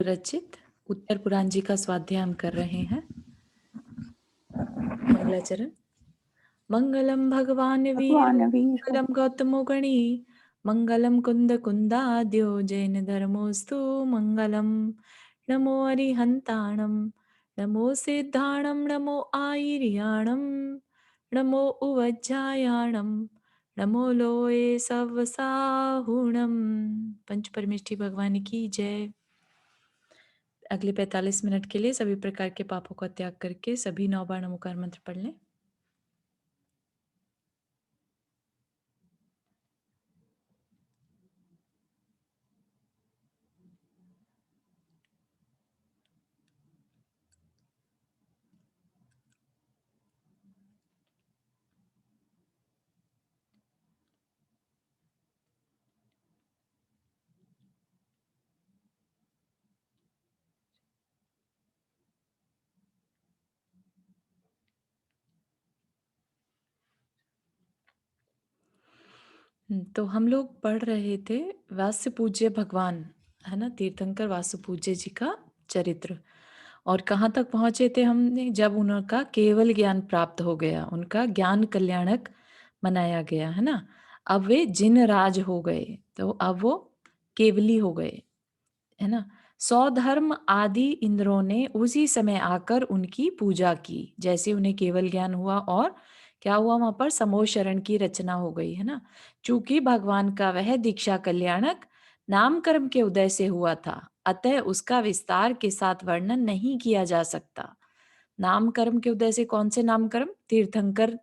रचित उत्तर पुराण जी का स्वाध्याय हम कर रहे हैं। मंगलाचरण। मंगलम भगवान वीर भगवान वीर मंगलम गौतमो गणी मंगलम कुंद कुंदाद्यो जैन धर्मोस्तु मंगलम। नमो अरिहंताणम नमो सिद्धाणम नमो आयर्याणम नमो उवज्जायाणम नमो लोए सवसाहुणम। पंच परमेष्ठी भगवान की जय। अगले 45 मिनट के लिए सभी प्रकार के पापों का त्याग करके सभी 9 बार नमोकार मंत्र पढ़ लें। तो हम लोग पढ़ रहे थे वास्य पूज्य भगवान, है ना, तीर्थंकर वासु पूज्य जी का चरित्र। और कहाँ तक पहुंचे थे हमने? जब उनका केवल ज्ञान प्राप्त हो गया, उनका ज्ञान कल्याणक मनाया गया, है ना। अब वे जिन राज हो गए, तो अब वो केवली हो गए, है ना। सौधर्म आदि इंद्रों ने उसी समय आकर उनकी पूजा की, जैसे उन्हें केवल ज्ञान हुआ और क्या हुआ, वहां पर समूह शरण की रचना हो गई, है ना। चूंकि भगवान का वह दीक्षा कल्याणक नाम कर्म के उदय से हुआ था, अतः उसका विस्तार के साथ वर्णन नहीं किया जा सकता। नाम कर्म के उदय से कौन से नाम कर्म? तीर्थंकर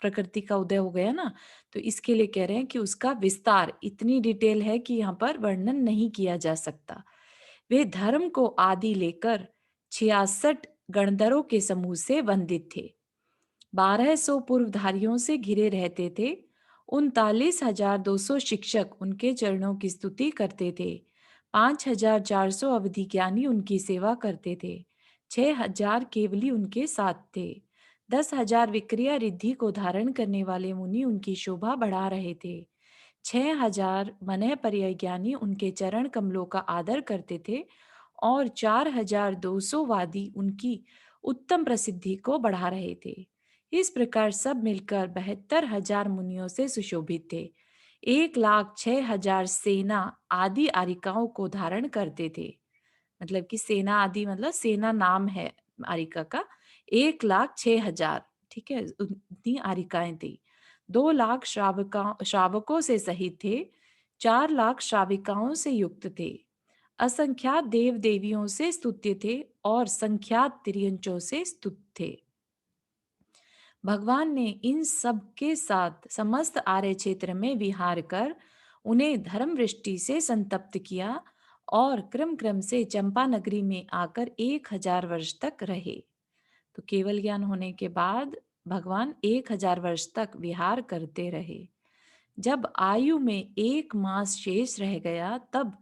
प्रकृति का उदय हो गया ना। तो इसके लिए कह रहे हैं कि उसका विस्तार इतनी डिटेल है कि यहाँ पर वर्णन नहीं किया जा सकता। वे धर्म को आदि लेकर 66 गणधरों के समूह से वंदित थे। 1200 पूर्वधारियों से घिरे रहते थे। 39,200 शिक्षक उनके चरणों की स्तुति करते थे। 5,400 अवधि ज्ञानी उनकी सेवा करते थे। 6,000 केवली उनके साथ थे। 10,000 विक्रिया रिद्धि को धारण करने वाले मुनि उनकी शोभा बढ़ा रहे थे। 6,000 मनः पर्याय ज्ञानी उनके चरण कमलों का आदर करते थे और 4,200 वादी उनकी उत्तम प्रसिद्धि को बढ़ा रहे थे। इस प्रकार सब मिलकर 72,000 मुनियों से सुशोभित थे। 1,06,000 सेना आदि आरिकाओं को धारण करते थे। मतलब कि सेना आदि मतलब सेना नाम है आरिका का। 1,06,000, ठीक है, उतनी आरिकाएं थी। 2 लाख श्रावकों से सहित थे। 4 लाख श्राविकाओं से युक्त थे। असंख्यात देव देवियों से स्तुत्य थे और संख्यात तिर्यंचों से स्तुत थे। भगवान ने इन सब के साथ समस्त आर्य क्षेत्र में विहार कर उन्हें धर्म वृष्टि से संतप्त किया और क्रम क्रम से चंपा नगरी में आकर 1,000 वर्ष तक रहे। तो केवल ज्ञान होने के बाद भगवान 1,000 वर्ष तक विहार करते रहे। जब आयु में 1 मास शेष रह गया, तब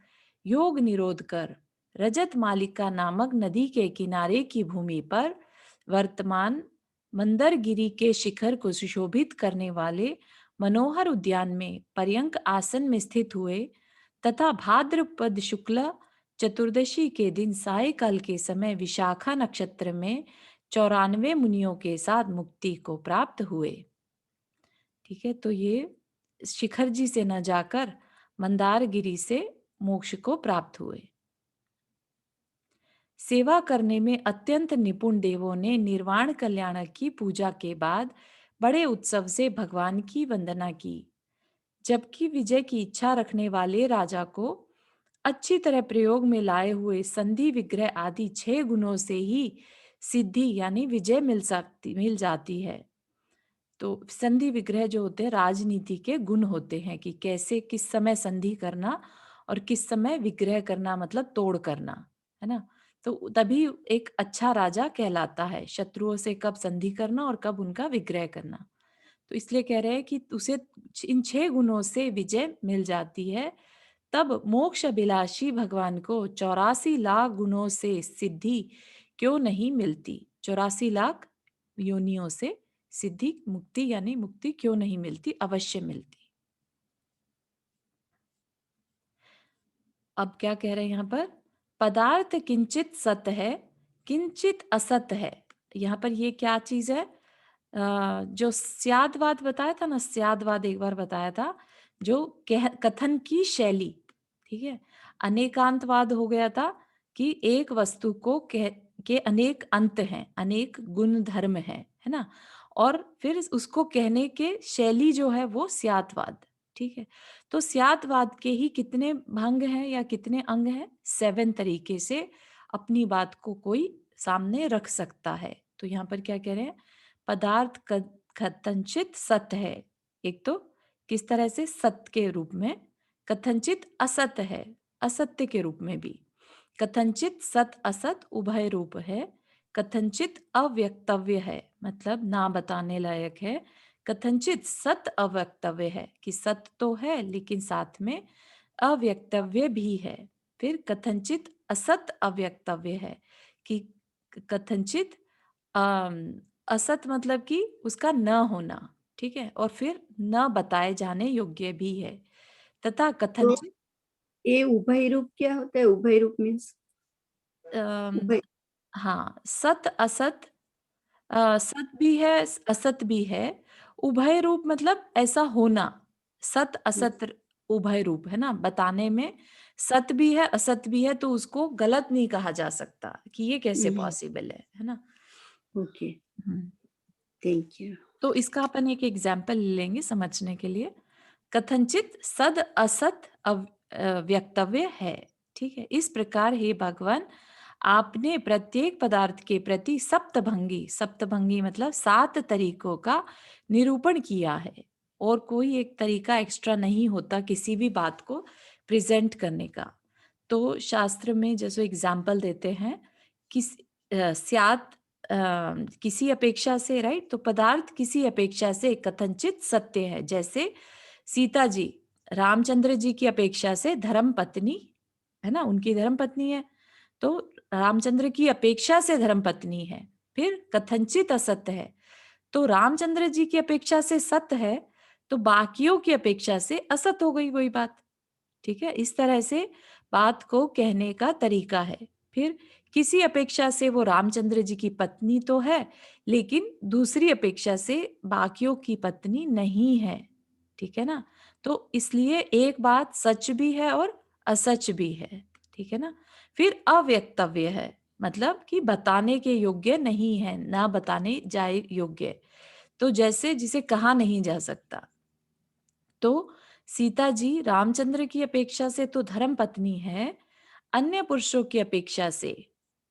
योग निरोध कर रजत मालिका नामक नदी के किनारे की भूमि पर वर्तमान मंदरगिरी के शिखर को सुशोभित करने वाले मनोहर उद्यान में पर्यंक आसन में स्थित हुए तथा भाद्रपद शुक्ल चतुर्दशी के दिन सायकाल के समय विशाखा नक्षत्र में 94 मुनियों के साथ मुक्ति को प्राप्त हुए। ठीक है, तो ये शिखर जी से न जाकर मंदारगिरी से मोक्ष को प्राप्त हुए। सेवा करने में अत्यंत निपुण देवों ने निर्वाण कल्याण की पूजा के बाद बड़े उत्सव से भगवान की वंदना की। जबकि विजय की इच्छा रखने वाले राजा को अच्छी तरह प्रयोग में लाए हुए संधि विग्रह आदि 6 गुणों से ही सिद्धि यानी विजय मिल जाती है। तो संधि विग्रह जो होते हैं राजनीति के गुण होते हैं कि कैसे किस समय संधि करना और किस समय विग्रह करना, मतलब तोड़ करना, है ना। तो तभी एक अच्छा राजा कहलाता है, शत्रुओं से कब संधि करना और कब उनका विग्रह करना। तो इसलिए कह रहे हैं कि उसे इन 6 गुणों से विजय मिल जाती है। तब मोक्ष अभिलाषी भगवान को 84 लाख गुणों से सिद्धि क्यों नहीं मिलती? 84 लाख योनियों से सिद्धि मुक्ति यानी मुक्ति क्यों नहीं मिलती? अवश्य मिलती। अब क्या कह रहे हैं यहाँ पर? पदार्थ किंचित सत है, किंचित असत है। यहाँ पर ये क्या चीज है? जो स्यादवाद बताया था ना, स्यादवाद एक बार बताया था, जो कथन की शैली, ठीक है। अनेकांतवाद हो गया था कि एक वस्तु को के अनेक अंत हैं, अनेक गुण धर्म है ना। और फिर उसको कहने के शैली जो है वो स्यादवाद, ठीक है। तो स्यादवाद के ही कितने भंग हैं या कितने अंग हैं? 7 तरीके से अपनी बात को कोई सामने रख सकता है। तो यहाँ पर क्या कह रहे हैं? पदार्थ कथनचित सत्य है, एक तो किस तरह से सत्य के रूप में, कथनचित असत्य है असत्य के रूप में भी, कथनचित सत असत उभय रूप है, कथनचित अव्यक्तव्य है मतलब ना बताने लायक है, कथनचित सत अव्यक्तव्य है कि सत्य तो है लेकिन साथ में अव्यक्तव्य भी है। फिर कथनचित असत अव्यक्तव्य है कि कथनचित असत मतलब कि उसका न होना, ठीक है। और फिर न बताए जाने योग्य भी है, तथा तो कथनचित ये उभय रूप क्या होता है? उभय रूप मीन्स अम, उभय। हाँ, सत असत, सत भी है असत भी है। उभय रूप मतलब ऐसा होना, सत असत उभय रूप है ना बताने में। सत भी है असत भी है तो उसको गलत नहीं कहा जा सकता कि ये कैसे पॉसिबल है ना। Okay, hmm. Thank you. तो इसका अपन एक एग्जाम्पल लेंगे समझने के लिए। कथनचित सद असत व्यक्तव्य है, ठीक है। इस प्रकार हे भगवान, आपने प्रत्येक पदार्थ के प्रति सप्तभंगी, सप्तभंगी मतलब 7 तरीकों का निरूपण किया है। और कोई एक तरीका एक्स्ट्रा नहीं होता किसी भी बात को प्रेजेंट करने का। तो शास्त्र में जैसे एग्जाम्पल देते हैं, किस स्यात किसी अपेक्षा से, राइट। तो पदार्थ किसी अपेक्षा से कथनचित सत्य है, जैसे सीता जी रामचंद्र जी की अपेक्षा से धर्म पत्नी है ना, उनकी धर्म पत्नी है। तो रामचंद्र की अपेक्षा से धर्म पत्नी है। फिर कथनचित असत्य है, तो रामचंद्र जी की अपेक्षा से सत्य है, तो बाकियों की अपेक्षा से असत हो गई वही बात, ठीक है। इस तरह से बात को कहने का तरीका है। फिर किसी अपेक्षा से वो रामचंद्र जी की पत्नी तो है, लेकिन दूसरी अपेक्षा से बाकियों की पत्नी नहीं है, ठीक है ना। तो इसलिए एक बात सच भी है और असच भी है, ठीक है ना। फिर अव्यक्तव्य है मतलब कि बताने के योग्य नहीं है, ना बताने जाए योग्य। तो जैसे जिसे कहा नहीं जा सकता। तो सीता जी रामचंद्र की अपेक्षा से तो धर्म पत्नी है, अन्य पुरुषों की अपेक्षा से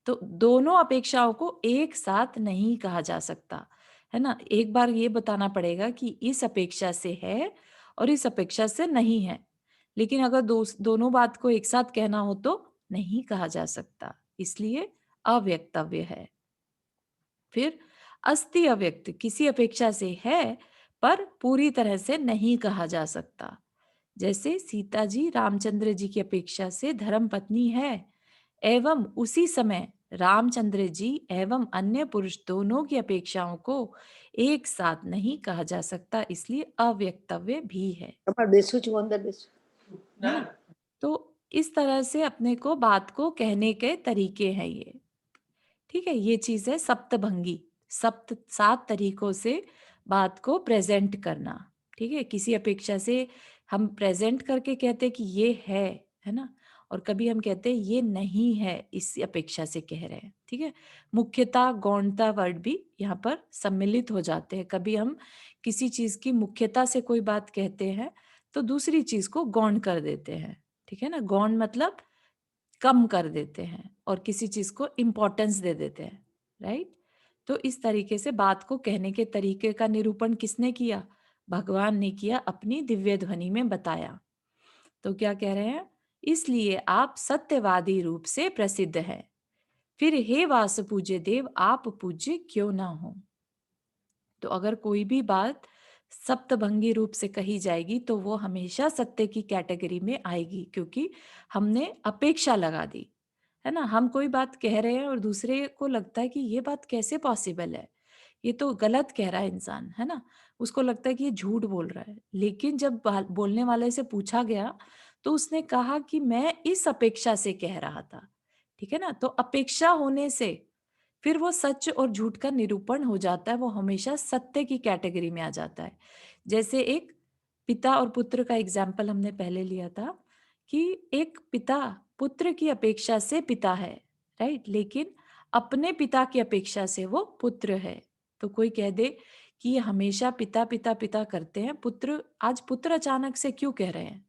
तो दोनों अपेक्षाओं को एक साथ नहीं कहा जा सकता, है ना। एक बार ये बताना पड़ेगा कि इस अपेक्षा से है और इस अपेक्षा से नहीं है। लेकिन अगर दोनों बात को एक साथ कहना हो तो नहीं कहा जा सकता, इसलिए अव्यक्तव्य है। फिर अस्ति अव्यक्त किसी अपेक्षा से है पर पूरी तरह से नहीं कहा जा सकता, जैसे सीता जी रामचंद्र जी की अपेक्षा से धर्म पत्नी है एवं उसी समय रामचंद्र जी एवं अन्य पुरुष दोनों की अपेक्षाओं को एक साथ नहीं कहा जा सकता, इसलिए अव्यक्तव्य भी તમારે બેસવું છું અંદર બેસવું? है ना। तो इस तरह से अपने को बात को कहने के तरीके हैं ये, ठीक है। ये चीज है सप्तभंगी, 7 तरीकों से बात को प्रेजेंट करना, ठीक है। किसी अपेक्षा से हम प्रेजेंट करके कहते हैं कि ये है ना। और कभी हम कहते हैं ये नहीं है, इस अपेक्षा से कह रहे हैं, ठीक है। मुख्यता गौणता वर्ड भी यहाँ पर सम्मिलित हो जाते हैं। कभी हम किसी चीज की मुख्यता से कोई बात कहते हैं तो दूसरी चीज को गौण कर देते हैं, ठीक है ना। गौण मतलब कम कर देते हैं और किसी चीज को इम्पोर्टेंस दे देते हैं, राइट। तो इस तरीके से बात को कहने के तरीके का निरूपण किसने किया? भगवान ने किया, अपनी दिव्य ध्वनि में बताया। तो क्या कह रहे हैं? इसलिए आप सत्यवादी रूप से प्रसिद्ध हैं। फिर हे वास पूज्य देव, आप पूज्य क्यों ना हो। तो अगर कोई भी बात सप्तभंगी रूप से कही जाएगी तो वो हमेशा सत्य की कैटेगरी में आएगी, क्योंकि हमने अपेक्षा लगा दी, है ना। हम कोई बात कह रहे हैं और दूसरे को लगता है कि ये बात कैसे पॉसिबल है, ये तो गलत कह रहा है इंसान, है ना। उसको लगता है कि ये झूठ बोल रहा है। लेकिन जब बोलने वाले से पूछा गया तो उसने कहा कि मैं इस अपेक्षा से कह रहा था, ठीक है ना। तो अपेक्षा होने से फिर वो सच और झूठ का निरूपण हो जाता है, वो हमेशा सत्य की कैटेगरी में आ जाता है। जैसे एक पिता और पुत्र का एग्जाम्पल हमने पहले लिया था कि एक पिता पुत्र की अपेक्षा से पिता है, राइट, लेकिन अपने पिता की अपेक्षा से वो पुत्र है। तो कोई कह दे कि ये हमेशा पिता पिता पिता करते हैं, पुत्र आज पुत्र अचानक से क्यों कह रहे हैं,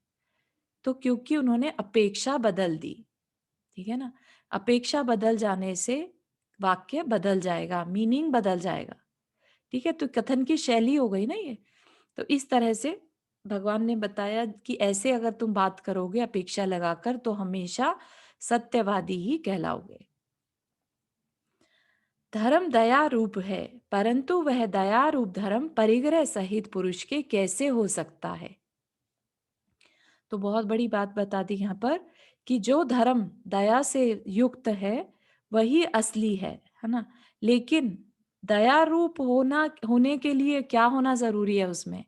तो क्योंकि उन्होंने अपेक्षा बदल दी। ठीक है ना। अपेक्षा बदल जाने से वाक्य बदल जाएगा, मीनिंग बदल जाएगा। ठीक है, तो कथन की शैली हो गई ना ये। तो इस तरह से भगवान ने बताया कि ऐसे अगर तुम बात करोगे अपेक्षा लगाकर तो हमेशा सत्यवादी ही कहलाओगे। धर्म दया रूप है, परंतु वह दया रूप धर्म परिग्रह सहित पुरुष के कैसे हो सकता है। तो बहुत बड़ी बात बता दी यहाँ पर कि जो धर्म दया से युक्त है वही असली है ना। लेकिन दया रूप होने के लिए क्या होना जरूरी है, उसमें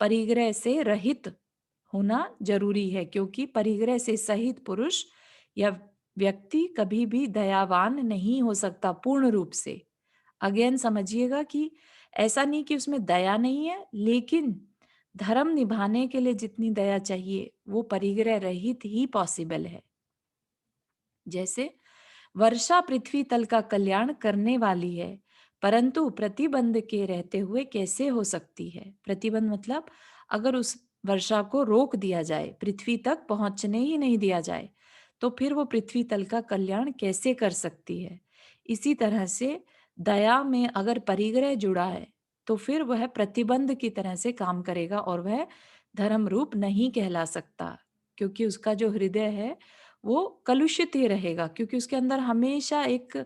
परिग्रह से रहित होना जरूरी है, क्योंकि परिग्रह से सहित पुरुष या व्यक्ति कभी भी दयावान नहीं हो सकता पूर्ण रूप से। अगेन समझिएगा कि ऐसा नहीं कि उसमें दया नहीं है, लेकिन धर्म निभाने के लिए जितनी दया चाहिए वो परिग्रह रहित ही पॉसिबल है। जैसे वर्षा पृथ्वी तल का कल्याण करने वाली है, परंतु प्रतिबंध के रहते हुए कैसे हो सकती है। प्रतिबंध मतलब अगर उस वर्षा को रोक दिया जाए, पृथ्वी तक पहुंचने ही नहीं दिया जाए, तो फिर वो पृथ्वी तल का कल्याण कैसे कर सकती है। इसी तरह से दया में अगर परिग्रह जुड़ा है तो फिर वह प्रतिबंध की तरह से काम करेगा और वह धर्म रूप नहीं कहला सकता, क्योंकि उसका जो हृदय है वो कलुषित ही रहेगा, क्योंकि उसके अंदर हमेशा एक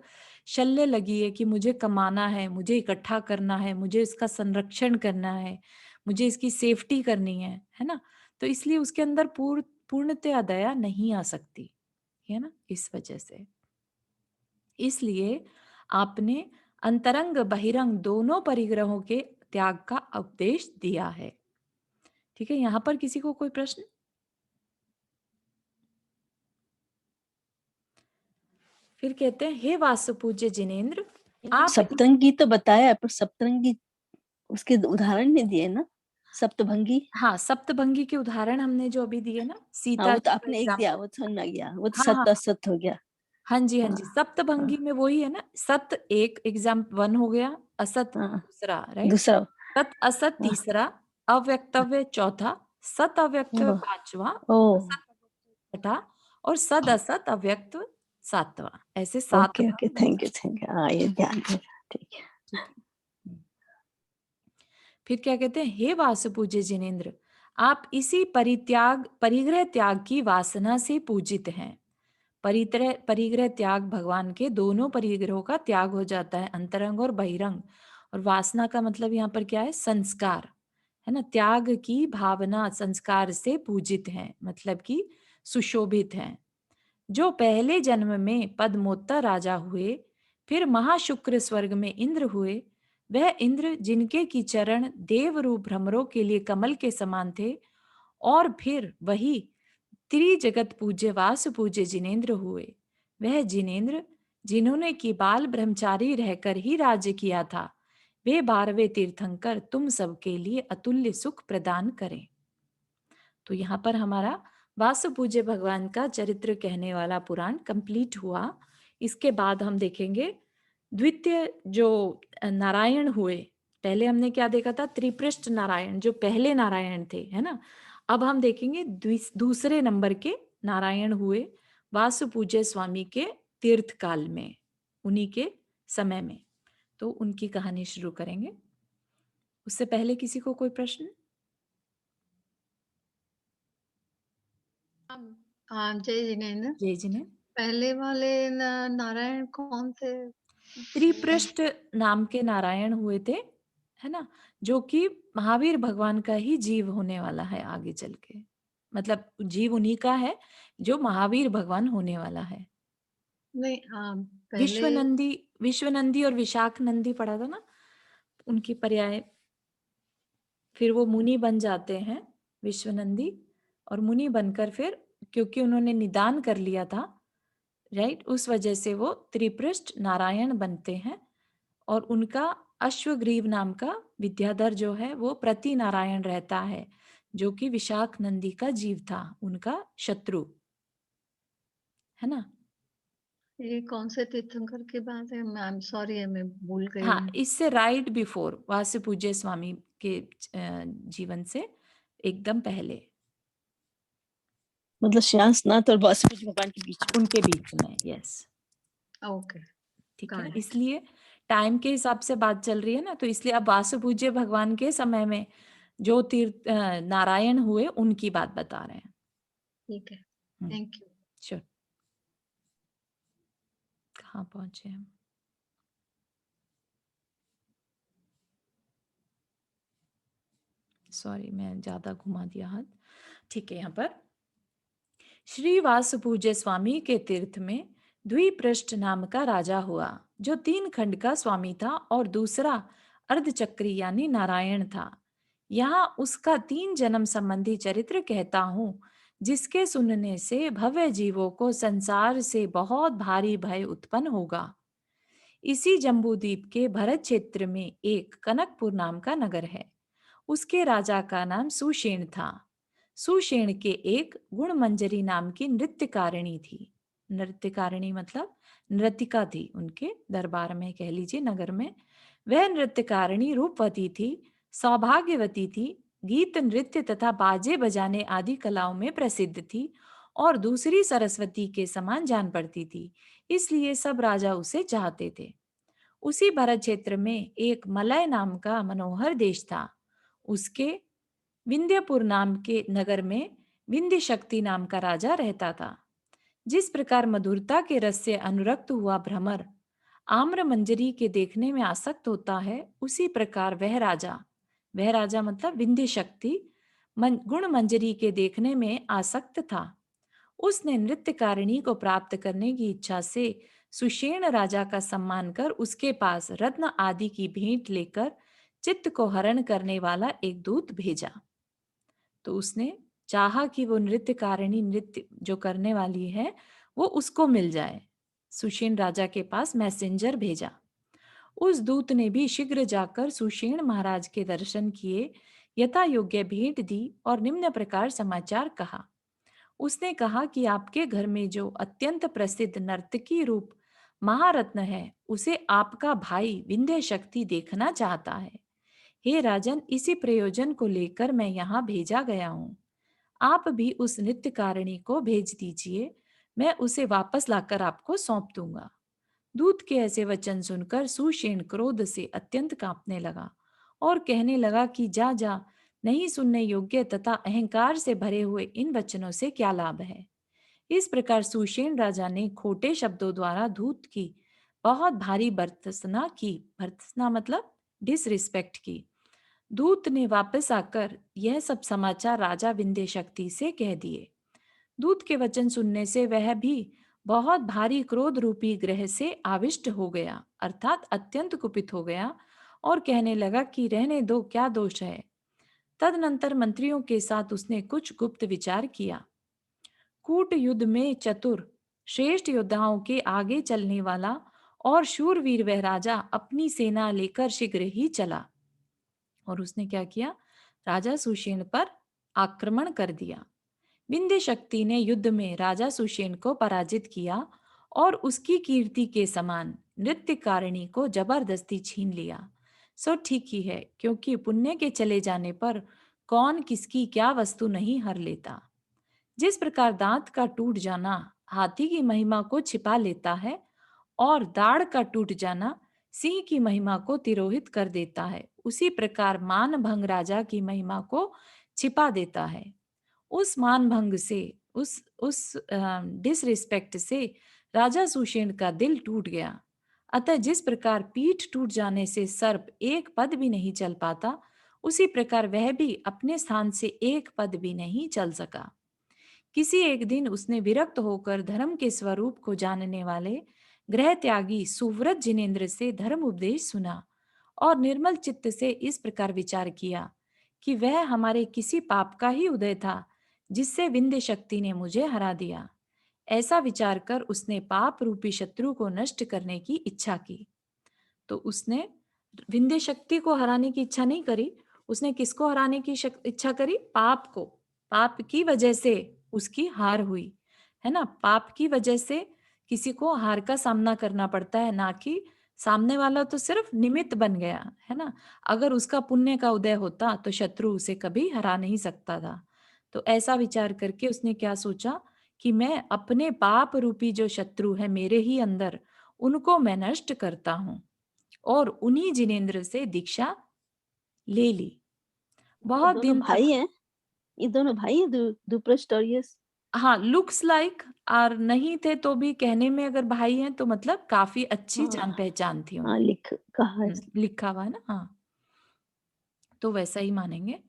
शल्य लगी है कि मुझे कमाना है, मुझे इकट्ठा करना है, मुझे इसका संरक्षण करना है, मुझे इसकी सेफ्टी करनी है ना। तो इसलिए उसके अंदर पूर्णतया दया नहीं आ सकती है ना, इस वजह से। इसलिए आपने अंतरंग बहिरंग दोनों परिग्रहों के त्याग का उपदेश दिया है। ठीक है, यहां पर किसी को कोई प्रश्न। फिर कहते हैं, हे वासुपूज्य जिनेन्द्र, आप सप्तरंगी तो बताया, पर सप्तरंगी उसके उदाहरण नहीं दिए ना। सप्तभंगी, हाँ, सप्तभंगी के उदाहरण हमने जो अभी दिए ना, हाँ सीता वो तो जी का आपने एक दिया, एग्जाम्पल। वो समझ में आ गया, वो तो हाँ हाँ सत असत हो गया। हाँ जी हाँ हाँ जी, सप्तभंगी हाँ में वही है ना, सत एक एग्जाम वन हो गया, असत हाँ। दूसरा, राइट। दूसरा, सत असत हाँ, तीसरा, अव्यक्तव्य चौथा, सत अव्यक्त ओ पांचवा, ओ, असत छठा और सद असत अव्यक्त सातवां। ऐसे सात ओके ओके, भाग थैंक यू होते थैंक यू, हाँ ये ध्यान है, ठीक है। हैं। ठीक है। फिर क्या कहते हैं, हे वासुपूज्य जिनेन्द्र, आप इसी परिग्रह त्याग की वासना से पूजित हैं। परिग्रह परिग्रह त्याग भगवान के दोनों परिग्रहों का त्याग हो जाता है, अंतरंग और बहिरंग। और वासना का मतलब यहाँ पर क्या है, संस्कार है ना। त्याग की भावना संस्कार से पूजित है, मतलब कि सुशोभित है। जो पहले जन्म में पद्मोत्तर राजा हुए, फिर महाशुक्र स्वर्ग में इंद्र हुए, वह इंद्र जिनके की चरण देव रूप भ्रमरों के लिए कमल के समान थे, और फिर वही त्रिजगत पूज्य वास पूज्य जिनेन्द्र हुए। वह जिनेन्द्र जिन्होंने की बाल ब्रह्मचारी रहकर ही राज्य किया था, वे 12वें तीर्थंकर तुम सबके लिए अतुल्य सुख प्रदान करें। तो यहाँ पर हमारा वासु पूज्य भगवान का चरित्र कहने वाला पुराण कंप्लीट हुआ। इसके बाद हम देखेंगे द्वितीय जो नारायण हुए। पहले हमने क्या देखा था, त्रिपृष्ठ नारायण जो पहले नारायण थे, है ना। अब हम देखेंगे दूसरे नंबर के नारायण हुए वासु पूज्य स्वामी के तीर्थ काल में, उन्हीं के समय में। तो उनकी कहानी शुरू करेंगे। उससे पहले किसी को कोई प्रश्न। हाँ, जय जिनेन्द्र। जय जिने। पहले वाले नारायण कौन थे? त्रिपृष्ठ नाम के नारायण हुए थे, है ना, जो कि महावीर भगवान का ही जीव होने वाला है आगे चल के। मतलब जीव उन्हीं का है जो महावीर भगवान होने वाला है। नहीं, पहले विश्वनंदी और विशाख नंदी पढ़ा था ना, उनकी पर्याय। फिर वो मुनि बन जाते हैं विश्वनंदी, और मुनि बनकर फिर क्योंकि उन्होंने निदान कर लिया था राइट, उस वजह से वो त्रिपृष्ठ नारायण बनते हैं। और उनका अश्वग्रीव नाम का विद्याधर जो है वो प्रति नारायण रहता है, जो कि विशाख नंदी का जीव था, उनका शत्रु, है ना। ये कौन से तीर्थंकर की बात है? मैं आई एम सॉरी, मैं भूल गई हाँ, हूँ। इससे राइट बिफोर वास्य पूज्य स्वामी के जीवन से एकदम पहले, मतलब श्यासनाथ और वासुदेव भगवान के बीच में। उनके बीच में। यस, ओके, ठीक है ना। Got it. इसलिए टाइम के हिसाब से बात चल रही है ना, तो इसलिए अब वासु पूज्य भगवान के समय में जो तीर्थ नारायण हुए उनकी बात बता रहे हैं। ठीक है, थैंक यू। श्योर। कहाँ पहुंचे हम? सॉरी, मैं ज्यादा घुमा दिया हाथ। ठीक है, यहाँ पर श्री वासुपूज्य स्वामी के तीर्थ में द्विपृष्ठ नाम का राजा हुआ, जो 3 खंड का स्वामी था और दूसरा अर्धचक्री यानी नारायण था। यहाँ उसका 3 जन्म संबंधी चरित्र कहता हूँ, जिसके सुनने से भव्य जीवों को संसार से बहुत भारी भय उत्पन्न होगा। इसी जम्बूद्वीप के भरत क्षेत्र में एक कनकपुर नाम का नगर है। उसके राजा का नाम सुषेण था। सुषेण के एक गुणमंजरी नाम की नृत्यकारिणी थी। नृत्यकारिणी मतलब नृतिका थी, उनके दरबार में कह लीजिए, नगर में। वह नृत्यकारिणी रूपवती थी, सौभाग्यवती थी, गीत नृत्य तथा बाजे बजाने आदि कलाओं में प्रसिद्ध थी और दूसरी सरस्वती के समान जान पड़ती थी। इसलिए सब राजा उसे चाहते थे। उसी भरत क्षेत्र में एक मलय नाम का मनोहर देश था। उसके विंध्यपुर नाम के नगर में विंध्य शक्ति नाम का राजा रहता था। जिस प्रकार मधुरता के रस से अनुरक्त हुआ भ्रमर आम्र मंजरी के देखने में आसक्त होता है, उसी प्रकार वह राजा मतलब विंध्य शक्ति गुण मंजरी के देखने में आसक्त था। उसने नृत्यकारिणी को प्राप्त करने की इच्छा से सुषेण राजा का सम्मान कर उसके पास रत्न आदि की भेंट लेकर चित्त को हरण करने वाला एक दूत भेजा। तो उसने चाहा कि वो नृत्यकारिणी नृत्य जो करने वाली है वो उसको मिल जाए। सुषेण राजा के पास मैसेंजर भेजा। उस दूत ने भी शीघ्र जाकर सुषेण महाराज के दर्शन किए, यथा योग्य भेंट दी और निम्न प्रकार समाचार कहा। उसने कहा कि आपके घर में जो अत्यंत प्रसिद्ध नर्तकी रूप महारत्न है, उसे आपका भाई विंध्य शक्ति देखना चाहता है। हे राजन, इसी प्रयोजन को लेकर मैं यहाँ भेजा गया हूँ। आप भी उस नृत्यकारिणी को भेज दीजिए, मैं उसे वापस लाकर आपको सौंप दूंगा। दूत के ऐसे वचन सुनकर सुषेण क्रोध से अत्यंत कांपने लगा और कहने लगा कि जा जा, नहीं सुनने योग्य तथा अहंकार से भरे हुए इन वचनों से क्या लाभ है। इस प्रकार सुषेण राजा ने खोटे शब्दों द्वारा दूत की बहुत भारी भर्त्सना की। भर्त्सना मतलब डिसरिस्पेक्ट की। दूत ने वापस आकर यह सब समाचार राजा विंध्य शक्ति से कह दिए। दूत के वचन सुनने से वह भी बहुत भारी क्रोध रूपी ग्रह से आविष्ट हो गया, अर्थात अत्यंत कुपित हो गया और कहने लगा कि रहने दो, क्या दोष है। तदनंतर मंत्रियों के साथ उसने कुछ गुप्त विचार किया। कूट युद्ध में चतुर श्रेष्ठ योद्धाओं के आगे चलने वाला और शूरवीर वह राजा अपनी सेना लेकर शीघ्र ही चला। और उसने क्या किया? राजा सुषेण पर आक्रमण कर दिया। विंध्य शक्ति ने युद्ध में राजा सुषेण को पराजित किया और उसकी कीर्ति के समान नृत्यकारिणी को जबरदस्ती छीन लिया। सो ठीक ही है, क्योंकि पुण्य के चले जाने पर कौन किसकी क्या वस्तु नहीं हर लेता। जिस प्रकार दांत का टूट जाना हाथी की महिमा को छिपा लेता है और दाढ़ का टूट जाना सिंह की महिमा को तिरोहित कर देता है, उसी प्रकार मान भंग राजा की महिमा को छिपा देता है। उस मान भंग से, उस डिसरिस्पेक्ट से राजा सुषेण का दिल टूट गया। अतः जिस प्रकार पीठ टूट जाने से सर्प एक पद भी नहीं चल पाता, उसी प्रकार वह भी अपने स्थान से एक पद भी नहीं चल सका। किसी एक दिन उसने विरक्त होकर धर्म के स्वरूप को जानने वाले ग्रह त्यागी सुव्रत जिनेन्द्र से धर्म उपदेश सुना और निर्मल चित्त से इस प्रकार विचार किया कि वह हमारे किसी पाप का ही उदय था, जिससे विंध्य शक्ति ने मुझे हरा दिया। ऐसा विचार कर उसने पाप रूपी शत्रु को नष्ट करने की इच्छा की। तो उसने विंध्य शक्ति को हराने की इच्छा नहीं करी, उसने किसको हराने की इच्छा करी? पाप को। पाप की वजह से उसकी हार हुई, है ना? पाप की वजह से किसी को हार का सामना करना पड़ता है, ना कि सामने वाला तो सिर्फ निमित्त बन गया, है ना? अगर उसका पुण्य का उदय होता तो शत्रु उसे कभी हरा नहीं सकता था। तो ऐसा विचार करके उसने क्या सोचा कि मैं अपने पाप रूपी जो शत्रु है मेरे ही अंदर, उनको मैं नष्ट करता हूं, और उन्हीं जिनेंद्र से दीक्षा ले ली। ये बहुत दोनों दिन तक, भाई हैं? ये दोनों भाई हैं, दुप्रष्ट और यश? हाँ, लुक्स लाइक, और नहीं थे तो भी कहने में अगर भाई हैं तो मतलब काफी अच्छी हाँ, जान पहचान थी हाँ, उनकी। कहा है। लिखा हुआ है ना, हाँ, तो वैसा ही मानेंगे।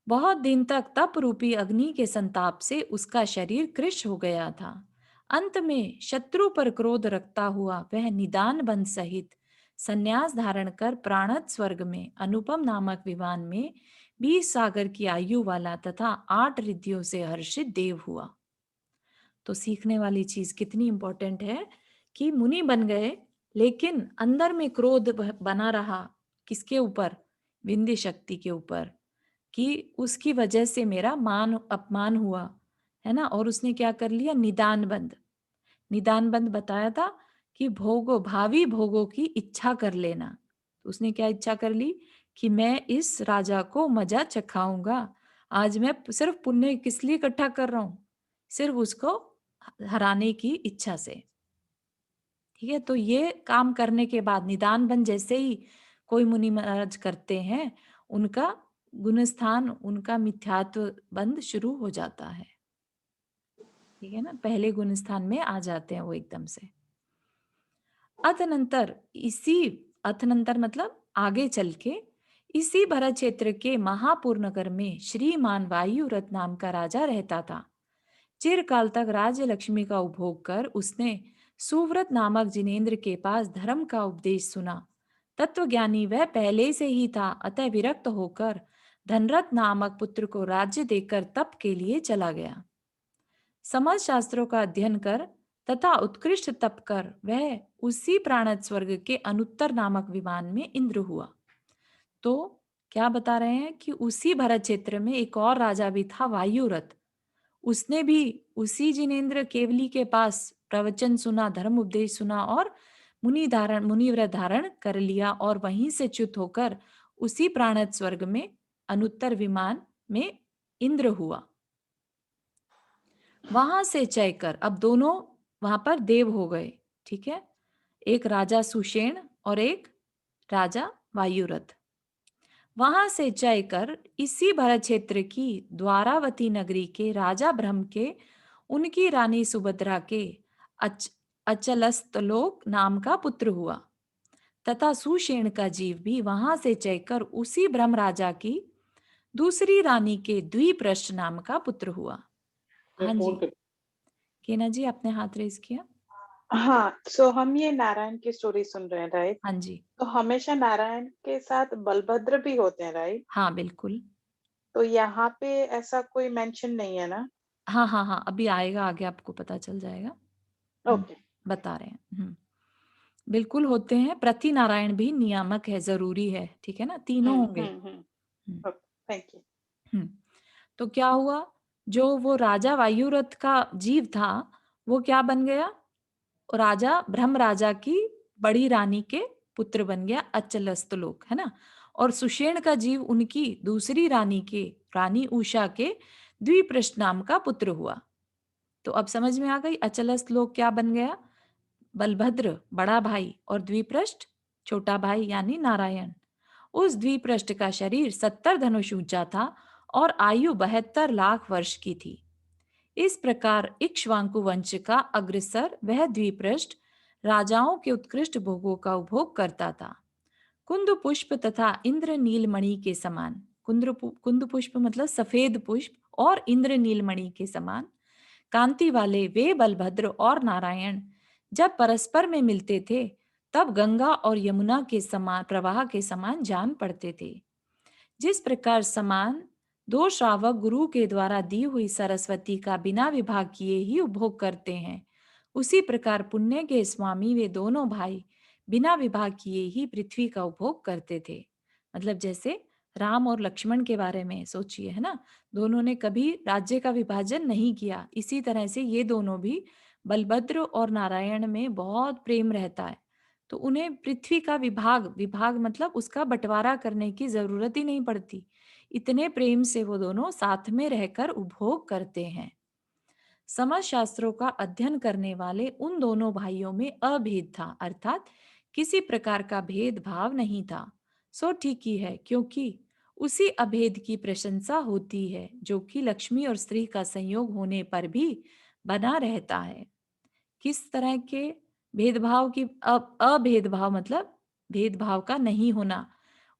बहुत दिन तक तप रूपी अग्नि के संताप से उसका शरीर कृश हो गया था। अंत में शत्रु पर क्रोध रखता हुआ वह निदान बंध सहित संन्यास धारण कर प्राणत स्वर्ग में अनुपम नामक विमान में 20 सागर की आयु वाला तथा 8 रिद्धियों से हर्षित देव हुआ। तो सीखने वाली चीज कितनी इंपॉर्टेंट है कि मुनि बन गए, लेकिन अंदर में क्रोध बना रहा। किसके ऊपर? विंध्य शक्ति के ऊपर, कि उसकी वजह से मेरा मान अपमान हुआ, है ना? और उसने क्या कर लिया? निदान बंद। निदान बंद बताया था कि भोगो, भावी भोगों की इच्छा कर लेना। तो उसने क्या इच्छा कर ली कि मैं इस राजा को मजा चखाऊंगा। आज मैं सिर्फ पुण्य किस लिए इकट्ठा कर रहा हूं? सिर्फ उसको हराने की इच्छा से। ठीक है, तो ये काम करने के बाद निदान बंद जैसे ही कोई मुनि महाराज करते हैं, उनका गुणस्थान, उनका मिथ्यात्व बंद शुरू हो जाता है। ठीक है ना, पहले गुणस्थान में आ जाते हैं वो एकदम से। अतनंतर इसी, अतनंतर मतलब आगे चल के, इसी भरत क्षेत्र के महापुर नगर में श्रीमान वायुरथ नाम का राजा रहता था। चिरकाल तक राज्य लक्ष्मी का उपभोग कर उसने सुव्रत नामक जिनेंद्र के पास धर्म का उपदेश सुना। तत्वज्ञानी वह पहले से ही था, अतः विरक्त होकर धनरथ नामक पुत्र को राज्य देकर तप के लिए चला गया। समझ शास्त्रों का अध्ययन कर तथा उत्कृष्ट तप कर वह उसी प्राणत स्वर्ग के अनुत्तर नामक विमान में इंद्र हुआ। तो क्या बता रहे हैं कि उसी भरत क्षेत्र में एक और राजा भी था, वायुरथ। उसने भी उसी जिनेंद्र केवली के पास प्रवचन सुना, धर्म उपदेश सुना और मुनिव्रत धारण कर लिया, और वहीं से च्युत होकर उसी प्राणत स्वर्ग में अनुत्तर विमान में इंद्र हुआ। वहां से चय कर, अब दोनों वहां पर देव हो गए। ठीक है, एक राजा सुषेण और एक राजा वायुरथ। वहां से चय कर इसी भरत क्षेत्र की द्वारावती नगरी के राजा ब्रह्म के, उनकी रानी सुभद्रा के अचलस्तलोक नाम का पुत्र हुआ, तथा सुषेण का जीव भी वहां से चय कर उसी ब्रह्म राजा की दूसरी रानी के द्विप्रश्न नाम का पुत्र हुआ। हाँ जी, केना जी, आपने हाथ रेज किया। हाँ, सो हम ये नारायण की स्टोरी सुन रहे हैं, राइट? हाँ जी, तो हमेशा नारायण के साथ बलभद्र भी होते हैं, राइट? हाँ बिल्कुल। तो यहाँ पे ऐसा कोई मेंशन नहीं है ना? हाँ हाँ हाँ, अभी आएगा, आगे आपको पता चल जाएगा। ओके। बता रहे हैं। बिल्कुल होते हैं। प्रति नारायण भी नियामक है, जरूरी है। ठीक है ना, तीनों होंगे। हम्म, ओके, थैंक यू। हम्म। तो क्या हुआ, जो वो राजा वायुरथ का जीव था वो क्या बन गया? राजा ब्रह्म राजा की बड़ी रानी के पुत्र बन गया, अचलस्तलोक, है ना? और सुषेण का जीव उनकी दूसरी रानी के, रानी उषा के द्विप्रश्न नाम का पुत्र हुआ। तो अब समझ में आ गई, अचलस्तलोक क्या बन गया? बलभद्र बड़ा भाई और द्विप्रष्ट छोटा भाई, यानी नारायण। उस द्विप्रष्ट का शरीर 70 धनुष ऊंचा था और आयु 72 लाख वर्ष की थी। इस प्रकार इक्ष्वाकु वंश का अग्रसर वह द्विप्रष्ट राजाओं के उत्कृष्ट भोगों का उपभोग करता था। कुंद पुष्प तथा इंद्र नीलमणि के समान, कुंद पुष्प मतलब सफेद पुष्प, और इंद्र नीलमणि के समान कांति वाले वे बलभद्र और नारायण जब परस्पर में मिलते थे तब गंगा और यमुना के समान प्रवाह के समान जान पड़ते थे। जिस प्रकार समान दो श्रावक गुरु के द्वारा दी हुई सरस्वती का बिना विभाग किए ही उपभोग करते हैं, उसी प्रकार पुण्य के स्वामी वे दोनों भाई बिना विभाग किए ही पृथ्वी का उपभोग करते थे। मतलब जैसे राम और लक्ष्मण के बारे में सोचिए, है ना, दोनों ने कभी राज्य का विभाजन नहीं किया। इसी तरह से ये दोनों भी, बलभद्र और नारायण में बहुत प्रेम रहता है, तो उन्हें पृथ्वी का विभाग विभाग मतलब उसका बंटवारा करने की जरूरत ही नहीं पड़ती। इतने प्रेम से वो दोनों साथ में रहकर उपभोग करते हैं। समाज शास्त्रों का अध्ययन करने वाले उन दोनों भाइयों में अभेद था, अर्थात किसी प्रकार का भेदभाव नहीं था। सो ठीक ही है, क्योंकि उसी अभेद की प्रशंसा होती है जो कि लक्ष्मी और स्त्री का संयोग होने पर भी बना रहता है। किस तरह के भेदभाव की, अभेदभाव मतलब भेदभाव का नहीं होना।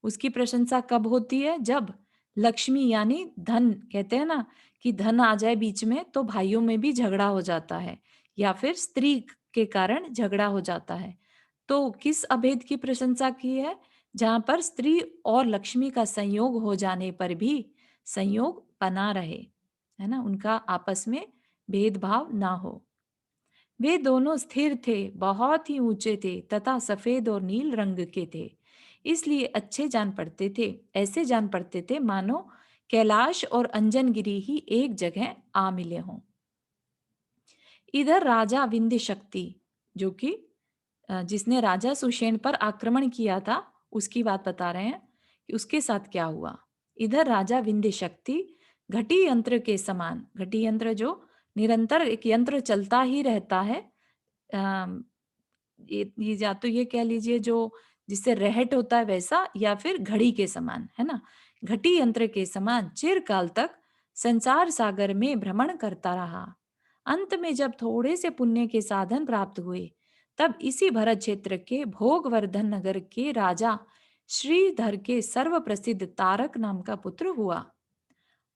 उसकी प्रशंसा कब होती है? जब लक्ष्मी यानी धन, कहते हैं ना कि धन आ जाए बीच में तो भाइयों में भी झगड़ा हो जाता है, या फिर स्त्री के कारण झगड़ा हो जाता है। तो किस अभेद की प्रशंसा की है? जहां पर स्त्री और लक्ष्मी का संयोग हो जाने पर भी संयोग बना रहे, है ना, उनका आपस में भेदभाव ना हो। वे दोनों स्थिर थे, बहुत ही ऊंचे थे तथा सफेद और नील रंग के थे, इसलिए अच्छे जान पड़ते थे। ऐसे जान पड़ते थे मानो कैलाश और अंजनगिरी ही एक जगह आ मिले हों। इधर राजा विंध्य शक्ति, जो कि जिसने राजा सुषेण पर आक्रमण किया था, उसकी बात बता रहे हैं कि उसके साथ क्या हुआ। इधर राजा विंध्य शक्ति घटी यंत्र के समान, घटी यंत्र जो निरंतर एक यंत्र चलता ही रहता है, अम, ये या तो ये कह लीजिए जो जिससे रहट होता है वैसा, या फिर घड़ी के समान, है ना, घटी यंत्र के समान चिरकाल तक संसार सागर में भ्रमण करता रहा। अंत में जब थोड़े से पुण्य के साधन प्राप्त हुए, तब इसी भरत क्षेत्र के भोगवर्धन नगर के राजा श्रीधर के सर्व प्रसिद्ध तारक नाम का पुत्र हुआ।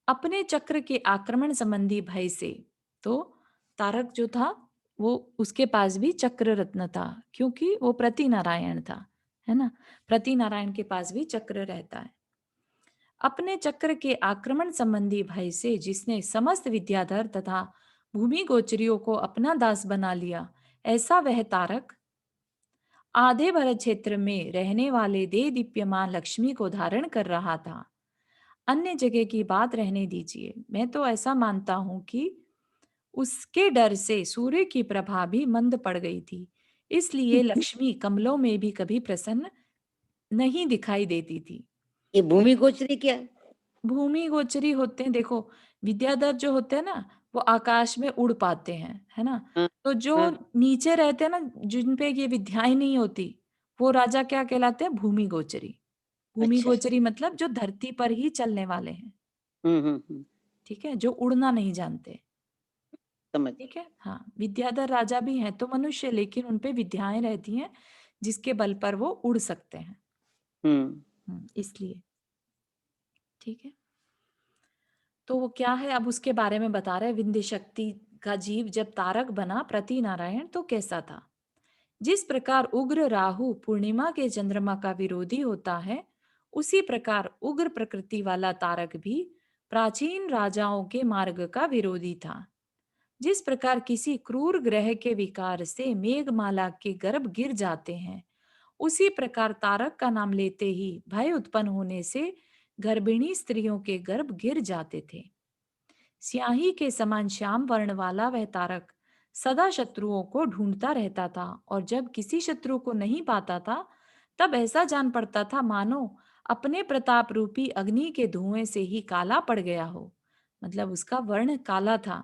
अपने चक्र के आक्रमण संबंधी भय से, तो तारक जो था वो, उसके पास भी चक्र रत्न था, क्योंकि वो प्रति नारायण था, है ना, प्रति नारायण के पास भी चक्र रहता है। अपने चक्र के आक्रमण संबंधी भय से जिसने समस्त विद्याधर तथा भूमि गोचरियों को अपना दास बना लिया, ऐसा वह तारक आधे भरत क्षेत्र में रहने वाले दे दीप्यमान लक्ष्मी को धारण कर रहा था। अन्य जगह की बात रहने दीजिए, मैं तो ऐसा मानता हूं कि उसके डर से सूर्य की प्रभा भी मंद पड़ गई थी, इसलिए लक्ष्मी कमलों में भी कभी प्रसन्न नहीं दिखाई देती थी। ये भूमि गोचरी क्या है? भूमि गोचरी होते हैं, देखो विद्याधर जो होते हैं ना, वो आकाश में उड़ पाते हैं, है ना, हाँ, तो जो हाँ, नीचे रहते हैं ना, जिन पे ये विद्याएं नहीं होती, वो राजा क्या कहलाते हैं? भूमि गोचरी। भूमि अच्छा। गोचरी मतलब जो धरती पर ही चलने वाले हैं, हुँ। ठीक है, जो उड़ना नहीं जानते। समझ गई। ठीक है, हाँ, विद्याधर राजा भी हैं तो मनुष्य, लेकिन उनपे विद्याएं रहती हैं जिसके बल पर वो उड़ सकते हैं। हुँ, इसलिए ठीक है, तो वो क्या है, अब उसके बारे में बता रहे हैं। विंध्य शक्ति का जीव जब तारक बना प्रति नारायण तो कैसा था? जिस प्रकार उग्र राहु पूर्णिमा के चंद्रमा का विरोधी होता है, उसी प्रकार उग्र प्रकृति वाला तारक भी प्राचीन राजाओं के मार्ग का विरोधी था। जिस प्रकार किसी क्रूर ग्रह के विकार से मेघमाला के गर्भ गिर जाते हैं, उसी प्रकार तारक का नाम लेते ही भय उत्पन्न होने से गर्भिणी स्त्रियों के गर्भ गिर जाते थे। स्याही के समान श्याम वर्ण वाला वह तारक सदा शत्रुओं को ढूंढता रहता था, और जब किसी शत्रु को नहीं पाता था, तब ऐसा जान पड़ता था मानो अपने प्रताप रूपी अग्नि के धुएं से ही काला पड़ गया हो। मतलब उसका वर्ण काला था,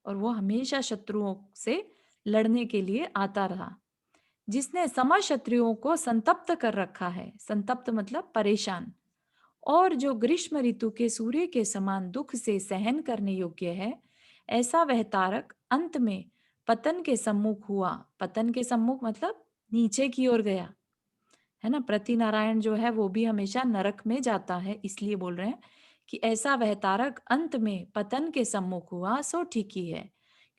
और वो हमेशा शत्रुओं से लड़ने के लिए आता रहा। जिसने समस्त शत्रुओं को संतप्त कर रखा है, संतप्त मतलब परेशान, और जो ग्रीष्म ऋतु के सूर्य के समान दुख से सहन करने योग्य है, ऐसा वह तारक अंत में पतन के सम्मुख हुआ। पतन के सम्मुख मतलब नीचे की ओर गया, है ना। प्रति नारायण जो है वो भी हमेशा नरक में जाता है, इसलिए बोल रहे हैं कि ऐसा वह तारक अंत में पतन के सम्मुख हुआ। सो ठीक ही है,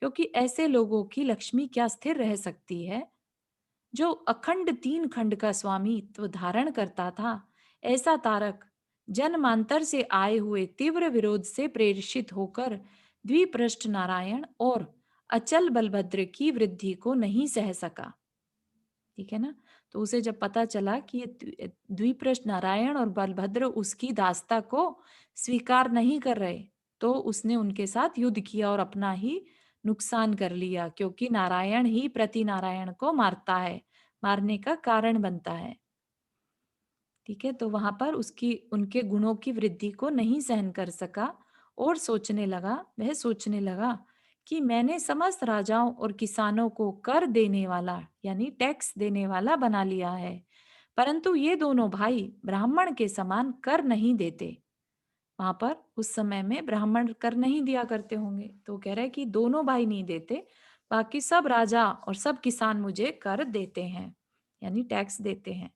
क्योंकि ऐसे लोगों की लक्ष्मी क्या स्थिर रह सकती है? जो अखंड तीन खंड का स्वामित्व धारण करता था, ऐसा तारक जन्मांतर से आए हुए तीव्र विरोध से प्रेषित होकर द्विपृष्ठ नारायण और अचल बलभद्र की वृद्धि को नहीं सह सका। ठीक है ना। तो उसे जब पता चला कि ये द्विपृष्ठ नारायण और बलभद्र उसकी दास्ता को स्वीकार नहीं कर रहे, तो उसने उनके साथ युद्ध किया और अपना ही नुकसान कर लिया, क्योंकि नारायण ही प्रति नारायण को मारता है, मारने का कारण बनता है। ठीक है। तो वहां पर उसकी उनके गुणों की वृद्धि को नहीं सहन कर सका और वह सोचने लगा कि मैंने समस्त राजाओं और किसानों को कर देने वाला यानी टैक्स देने वाला बना लिया है, परंतु ये दोनों भाई ब्राह्मण के समान कर नहीं देते। वहां पर उस समय में ब्राह्मण कर नहीं दिया करते होंगे, तो कह रहे कि दोनों भाई नहीं देते, बाकी सब राजा और सब किसान मुझे कर देते हैं, यानी टैक्स देते हैं।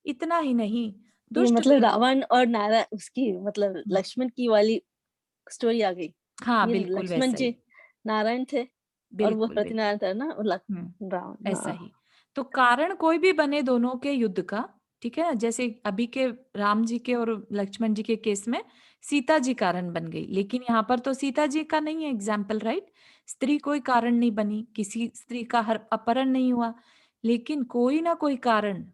इतना ही नहीं, ये दुष्ट मतलब गर्भ- रावण और नारायण उसकी मतलब हम्म, लक्ष्मण की वाली स्टोरी आ गई। हाँ ये बिल्कुल लक्ष्मण वैसा जी ही, नारायण थे और वो बिल्कुल बिल्कुल। प्रतिनारायण था ना, वो रावण। ऐसा हाँ। ही। तो कारण कोई भी बने दोनों के युद्ध का, ठीक है ना, जैसे अभी के राम जी के और लक्ष्मण जी के केस में सीता जी कारण बन गई, लेकिन यहाँ पर तो सीता जी का नहीं है एग्जाम्पल, राइट। स्त्री कोई कारण नहीं बनी, किसी स्त्री का हर अपहरण नहीं हुआ, लेकिन कोई ना कोई कारण,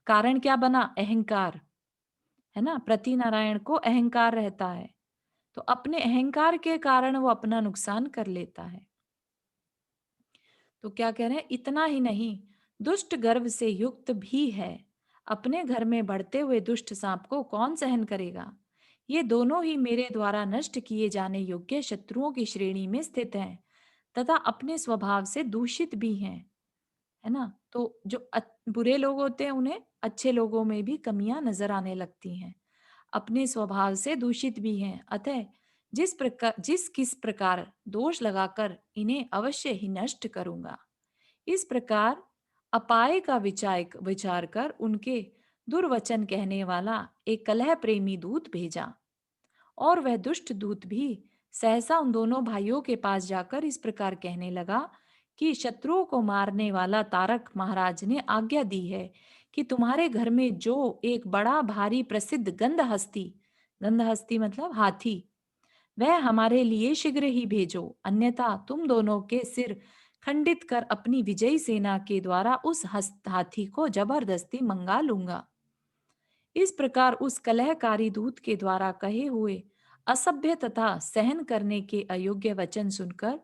कारण क्या बना, अहंकार, है ना। प्रति नारायण को अहंकार रहता है, तो अपने अहंकार के कारण वो अपना नुकसान कर लेता है। तो क्या कह रहे हैं, इतना ही नहीं, दुष्ट गर्भ से युक्त भी है, अपने घर में बढ़ते हुए दुष्ट सांप को कौन सहन करेगा। ये दोनों ही मेरे द्वारा नष्ट किए जाने योग्य शत्रुओं की श्रेणी में स्थित हैं, तथा अपने स्वभाव से दूषित भी हैं, है ना। तो जो बुरे लोग होते हैं उन्हें अच्छे लोगों में भी कमियां नजर आने लगती हैं, अपने स्वभाव से दूषित भी हैं, अतः जिस किस प्रकार दोष लगाकर इन्हें अवश्य ही नष्ट करूंगा। इस प्रकार अपाय का विचार कर उनके दुर्वचन कहने वाला एक कलह प्रेमी दूत भेजा, और वह दुष्ट दूत भी सहसा उन दोनों भाइयों के पास जाकर इस प्रकार कहने लगा कि शत्रुओं को मारने वाला तारक महाराज ने आज्ञा दी है कि तुम्हारे घर में जो एक बड़ा भारी प्रसिद्ध गंध हस्ती मतलब हाथी, वह हमारे लिए शीघ्र ही भेजो, अन्यथा तुम दोनों के सिर खंडित कर अपनी विजयी सेना के द्वारा उस हाथी को जबरदस्ती मंगा लूंगा। इस प्रकार उस कलहकारी दूत के द्वारा कहे हुए असभ्य तथा सहन करने के अयोग्य वचन सुनकर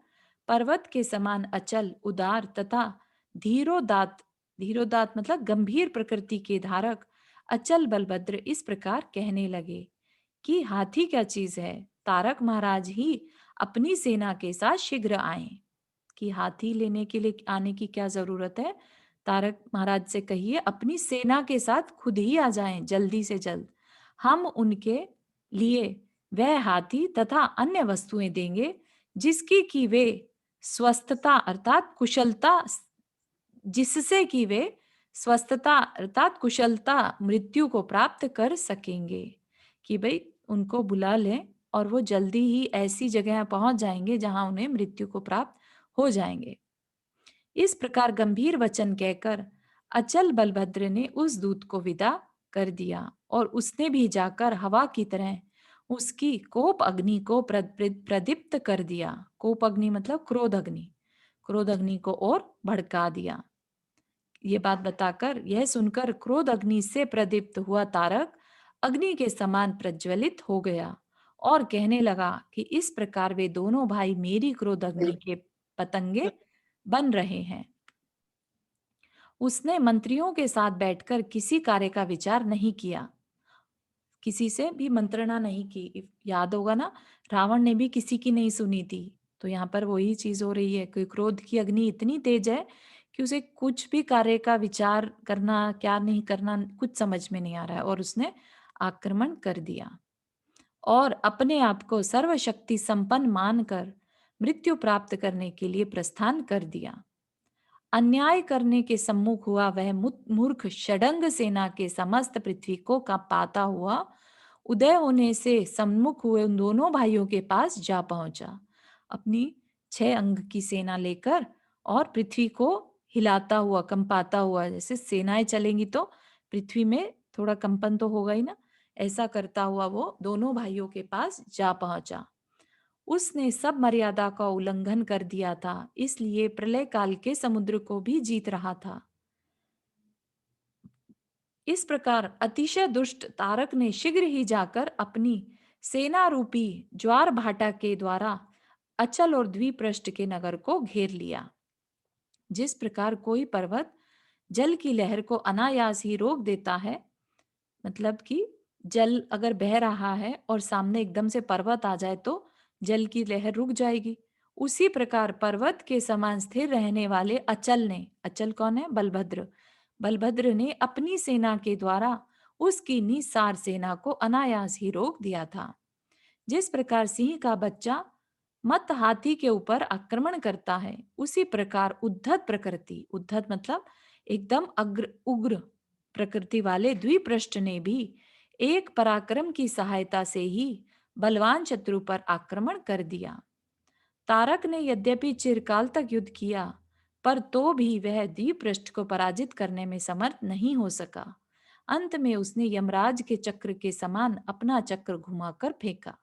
पर्वत के समान अचल, उदार तथा धीरोदात धीरोदात मतलब गंभीर प्रकृति के धारक अचल बलभद्र इस प्रकार कहने लगे कि हाथी क्या चीज है, तारक महाराज ही अपनी सेना के साथ शीघ्र आए। कि हाथी लेने के लिए आने की क्या जरूरत है, तारक महाराज से कहिए अपनी सेना के साथ खुद ही आ जाएं जल्दी से जल्द, हम उनके लिए वह हाथी तथा अन्य वस्तुएं देंगे जिसकी कि वे स्वस्थता अर्थात कुशलता जिससे कि वे स्वस्थता अर्थात कुशलता मृत्यु को प्राप्त कर सकेंगे। कि भाई उनको बुला लें और वो जल्दी ही ऐसी जगह पहुंच जाएंगे जहां उन्हें मृत्यु को प्राप्त हो जाएंगे। इस प्रकार गंभीर वचन कहकर अचल बलभद्र ने उस दूत को विदा कर दिया, और उसने भी जाकर हवा की तरह उसकी कोप अग्नि को प्रदीप्त कर दिया। कोप अग्नि मतलब क्रोध अग्नि को और भड़का दिया। ये बात बताकर, यह सुनकर क्रोध अग्नि से प्रदीप्त हुआ तारक अग्नि के समान प्रज्वलित हो गया और कहने लगा कि इस प्रकार वे दोनों भाई मेरी क्रोध अग्नि के पतंगे बन रहे हैं। उसने मंत्रियों के साथ बैठकर किसी कार्य का विचार नहीं किया, किसी से भी मंत्रणा नहीं की। याद होगा ना, रावण ने भी किसी की नहीं सुनी थी। तो यहाँ पर वही चीज हो रही है कि क्रोध की अग्नि इतनी तेज है कि उसे कुछ भी कार्य का विचार करना क्या नहीं करना कुछ समझ में नहीं आ रहा है, और उसने आक्रमण कर दिया और अपने आप को सर्वशक्ति संपन्न मानकर मृत्यु प्राप्त करने के लिए प्रस्थान कर दिया। अन्याय करने के सम्मुख हुआ वह मूर्ख षडंग सेना के समस्त पृथ्वी को कांपाता हुआ उदय होने से सम्मुख हुए उन दोनों भाइयों के पास जा पहुंचा, अपनी 6 अंग की सेना लेकर, और पृथ्वी को हिलाता हुआ कंपाता हुआ, जैसे सेनाएं चलेंगी तो पृथ्वी में थोड़ा कंपन तो होगा ही ना, ऐसा करता हुआ वो दोनों भाइयों के पास जा पहुंचा। उसने सब मर्यादा का उल्लंघन कर दिया था, इसलिए प्रलय काल के समुद्र को भी जीत रहा था। इस प्रकार अतिशय दुष्ट तारक ने शीघ्र ही जाकर अपनी सेना रूपी ज्वार भाटा के द्वारा अचल और द्विपृष्ठ के नगर को घेर लिया। जिस प्रकार कोई पर्वत जल की लहर को अनायास ही रोक देता है, मतलब कि जल अगर बह रहा है और सामने एकदम से पर्वत आ जाए तो जल की लहर रुक जाएगी, उसी प्रकार पर्वत के समान स्थिर रहने वाले अचल ने, अचल कौन है? बलभद्र। बलभद्र ने अपनी सेना के द्वारा उसकी निस्सार सेना को अनायास ही रोक दिया था। जिस प्रकार सिंह का बच्चा मत हाथी के ऊपर आक्रमण करता है, उसी प्रकार उद्धत प्रकृति, उद्धत मतलब एकदम उग्र प्रकृति वाले द्विपृष्ठ ने भी एक पराक्रम की सहायता से ही बलवान शत्रु पर आक्रमण कर दिया। तारक ने यद्यपि चिरकाल तक युद्ध किया, पर तो भी वह द्विपृष्ठ को पराजित करने में समर्थ नहीं हो सका। अंत में उसने यमराज के चक्र के समान अपना चक्र घुमाकर फेंका।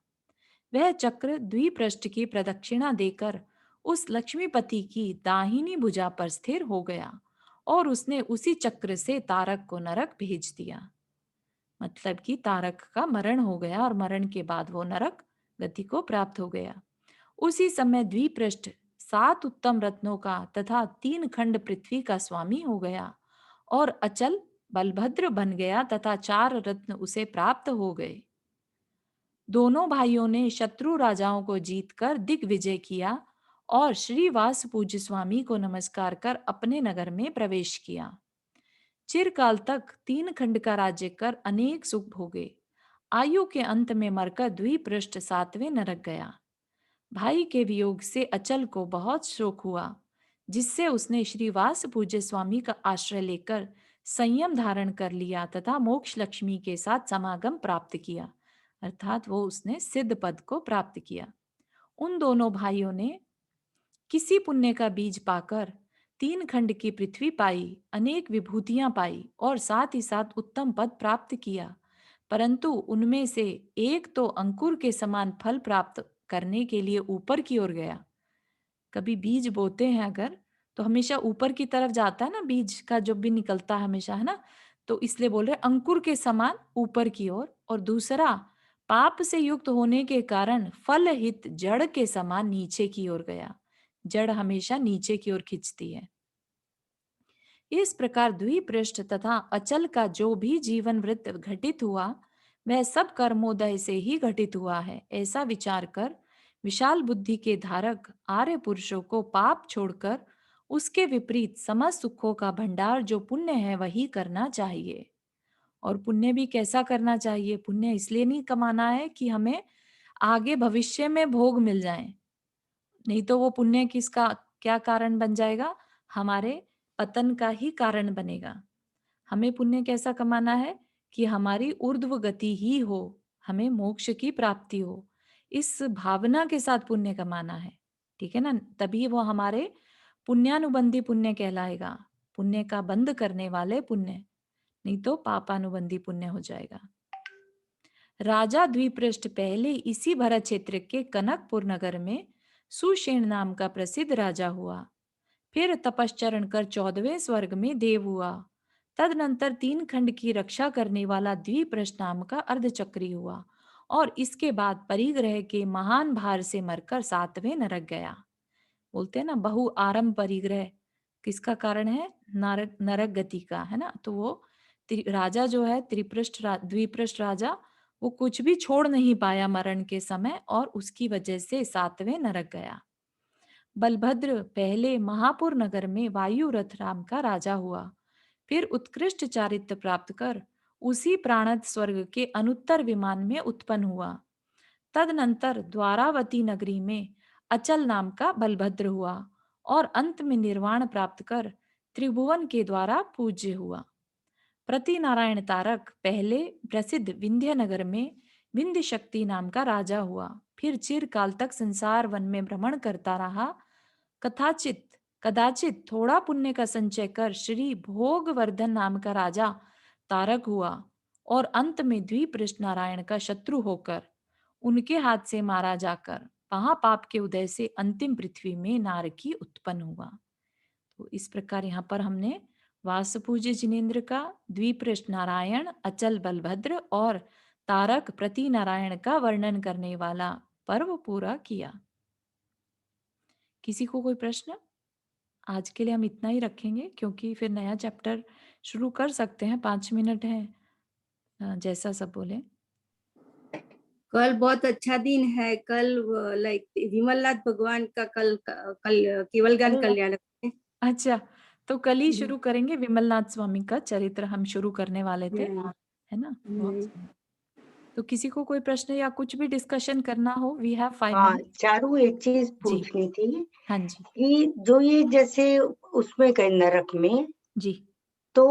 वह चक्र द्विपृष्ठ की प्रदक्षिणा देकर उस लक्ष्मीपति की दाहिनी भुजा पर स्थिर हो गया और उसने उसी चक्र से तारक को नरक भेज दिया। मतलब कि तारक का मरण हो गया और मरण के बाद वो नरक गति को प्राप्त हो गया। उसी समय द्विपृष्ठ 7 उत्तम रत्नों का तथा 3 खंड पृथ्वी का स्वामी हो गया और अचल बलभद्र बन गया तथा 4 रत्न उसे प्राप्त हो गए। दोनों भाइयों ने शत्रु राजाओं को जीतकर दिग्विजय किया और श्री वासपूज्य स्वामी को नमस्कार कर अपने नगर में प्रवेश किया। चिरकाल तक 3 खंड का राज्य कर अनेक सुख भोगे। आयु के अंत में मरकर द्विपृष्ठ 7वें नरक गया। भाई के वियोग से अचल को बहुत शोक हुआ, जिससे उसने श्री वासपूज्य स्वामी का आश्रय लेकर संयम धारण कर लिया तथा मोक्ष लक्ष्मी के साथ समागम प्राप्त किया, अर्थात वो उसने सिद्ध पद को प्राप्त किया। उन दोनों भाइयों ने किसी पुण्य का बीज पाकर 3 खंड की पृथ्वी पाई, अनेक विभूतियां पाई और साथ ही साथ उत्तम पद प्राप्त किया, परंतु उनमें से एक तो अंकुर के समान फल प्राप्त करने के लिए ऊपर की ओर गया। कभी बीज बोते हैं अगर तो हमेशा ऊपर की तरफ जाता है ना, बीज का जो भी निकलता है हमेशा, है ना, तो इसलिए बोल रहे अंकुर के समान ऊपर की ओर। और दूसरा, पाप से युक्त होने के कारण फल हित जड़ के समान नीचे की ओर गया। जड़ हमेशा नीचे की ओर खींचती है। इस प्रकार द्विपृष्ठ तथा अचल का जो भी जीवन वृत्त घटित हुआ, वह सब कर्मोदय से ही घटित हुआ है, ऐसा विचार कर विशाल बुद्धि के धारक आर्य पुरुषों को पाप छोड़कर उसके विपरीत समस्त सुखों का भंडार जो पुण्य है वही करना चाहिए। और पुण्य भी कैसा करना चाहिए? पुण्य इसलिए नहीं कमाना है कि हमें आगे भविष्य में भोग मिल जाए, नहीं तो वो पुण्य किसका क्या कारण बन जाएगा? हमारे पतन का ही कारण बनेगा। हमें पुण्य कैसा कमाना है कि हमारी ऊर्ध्व गति ही हो, हमें मोक्ष की प्राप्ति हो, इस भावना के साथ पुण्य कमाना है, ठीक है ना? तभी वो हमारे पुण्यानुबंधी पुण्य कहलाएगा, पुण्य का बंद करने वाले पुण्य, नहीं तो पापानुबंधी पुण्य हो जाएगा। राजा द्विपृष्ठ पहले इसी भरत क्षेत्र के कनकपुर नगर में सुषेण नाम का प्रसिद्ध राजा हुआ। फिर तपश्चरण कर 14वें स्वर्ग में देव हुआ। तदनंतर 3 खंड की रक्षा करने वाला द्विपृष्ठ नाम का अर्धचक्री हुआ और इसके बाद परिग्रह के महान भार से मरकर 7वें नरक गया। बोलते हैं ना, बहु आरंभ परिग्रह किसका कारण है? नरक गति का, है ना? तो वो राजा जो है द्विपृष्ठ राजा, वो कुछ भी छोड़ नहीं पाया मरण के समय और उसकी वजह से 7वें नरक गया। बलभद्र पहले महापुर नगर में वायु रथ राम का राजा हुआ, फिर उत्कृष्ट चारित्र प्राप्त कर उसी प्राणद स्वर्ग के अनुत्तर विमान में उत्पन्न हुआ। तदनंतर द्वारावती नगरी में अचल नाम का बलभद्र हुआ और अंत में निर्वाण प्राप्त कर त्रिभुवन के द्वारा पूज्य हुआ। प्रति नारायण तारक पहले प्रसिद्ध विंध्य नगर में विंध्य शक्ति नाम का राजा हुआ, फिर चिरकाल तक संसार वन में भ्रमण करता रहा। कदाचित थोड़ा पुण्य का संचय कर श्री भोगवर्धन नाम का राजा तारक हुआ और अंत में द्विपृष्ठ नारायण का शत्रु होकर उनके हाथ से मारा जाकर महापाप के उदय से अंतिम पृथ्वी में नारकी उत्पन्न हुआ। तो इस प्रकार यहाँ पर हमने वासुपूज्य जिनेन्द्र का, द्विपृष्ठ नारायण, अचल बलभद्र और तारक प्रति नारायण का वर्णन करने वाला पर्व पूरा किया। किसी को कोई प्रश्न? आज के लिए हम इतना ही रखेंगे क्योंकि फिर नया चैप्टर शुरू कर सकते हैं। 5 मिनट है, जैसा सब बोले। कल बहुत अच्छा दिन है। कल लाइक विमलनाथ भगवान का कल केवल ज्ञान कल्याण है। अच्छा, तो कल ही शुरू करेंगे। विमलनाथ स्वामी का चरित्र हम शुरू करने वाले थे, है ना? बहुत सुंदर। तो किसी को कोई प्रश्न या कुछ भी डिस्कशन करना हो, वी हैव 5 हाँ, मिनट। चारू एक चीज जी। पूछनी थी हाँ जी कि जो ये जैसे उसमें गए नरक में, जी। तो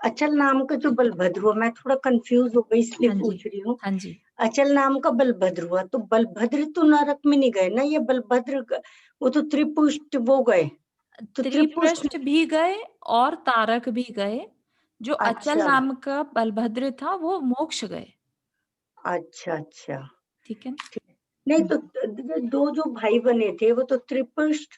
अचल नाम का जो बलभद्र हुआ, मैं थोड़ा कंफ्यूज हो गई इसलिए हाँ जी पूछ रही हूँ। हाँ जी। अचल नाम का बलभद्र हुआ, तो बलभद्र तो नरक में नहीं गए ना, ये बलभद्र वो तो त्रिपुष्ट वो गए, तो त्रिपृष्ठ भी गए और तारक भी गए। जो अचल अच्छा नाम का बलभद्र था वो मोक्ष गए। अच्छा अच्छा, ठीक है ना? नहीं तो दो जो भाई बने थे वो तो त्रिपुष्ट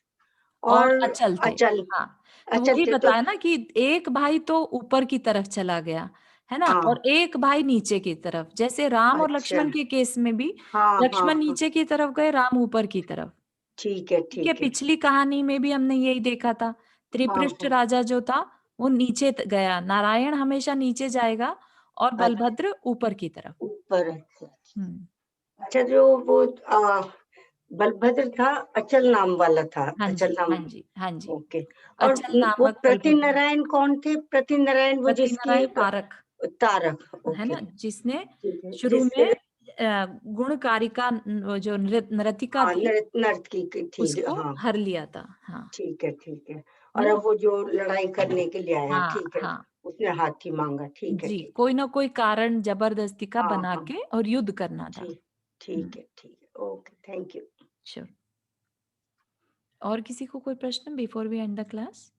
और और अचल थे। अचल हाँ, तो अचल वही थे, तो बताया ना कि एक भाई तो ऊपर की तरफ चला गया, है ना? हाँ और एक भाई नीचे की तरफ। जैसे राम और अच्छा, लक्ष्मण के केस में भी हाँ हाँ लक्ष्मण हाँ, नीचे की तरफ गए, राम ऊपर की तरफ। ठीक है ठीक है, ठीक है, पिछली कहानी में भी हमने यही देखा था। हाँ त्रिपृष्ठ हाँ राजा जो था वो नीचे गया। नारायण हमेशा नीचे जाएगा और अच्छा, बलभद्र ऊपर की तरफ। ऊपर अच्छा हम्म। अच्छा, जो वो बलभद्र था अचल नाम वाला था, हाँ अचल जी नाम, हाँ जी हाँ जी। ओके। और अचल वो नामक प्रति बलभद्र, नारायण कौन थे? प्रति नारायण वो जिसकी सत्यनारायण तारक, तारक, है ओके ना? जिसने ठीक है, शुरू जिससे में गुणकारिका वो जो नर्तिका हाँ थी नर्त की थी, उसको हाँ हर लिया था। हाँ, ठीक है, है और ना? अब वो जो लड़ाई करने के लिए आया, हाँ ठीक है, हाँ उसने हाथी मांगा, ठीक है जी, ठीक है, कोई ना कोई कारण जबरदस्ती का हाँ बना हाँ के और युद्ध करना था। ठीक ठीक है, ओके, थैंक यू। श्योर। और किसी को कोई प्रश्न before we end the class?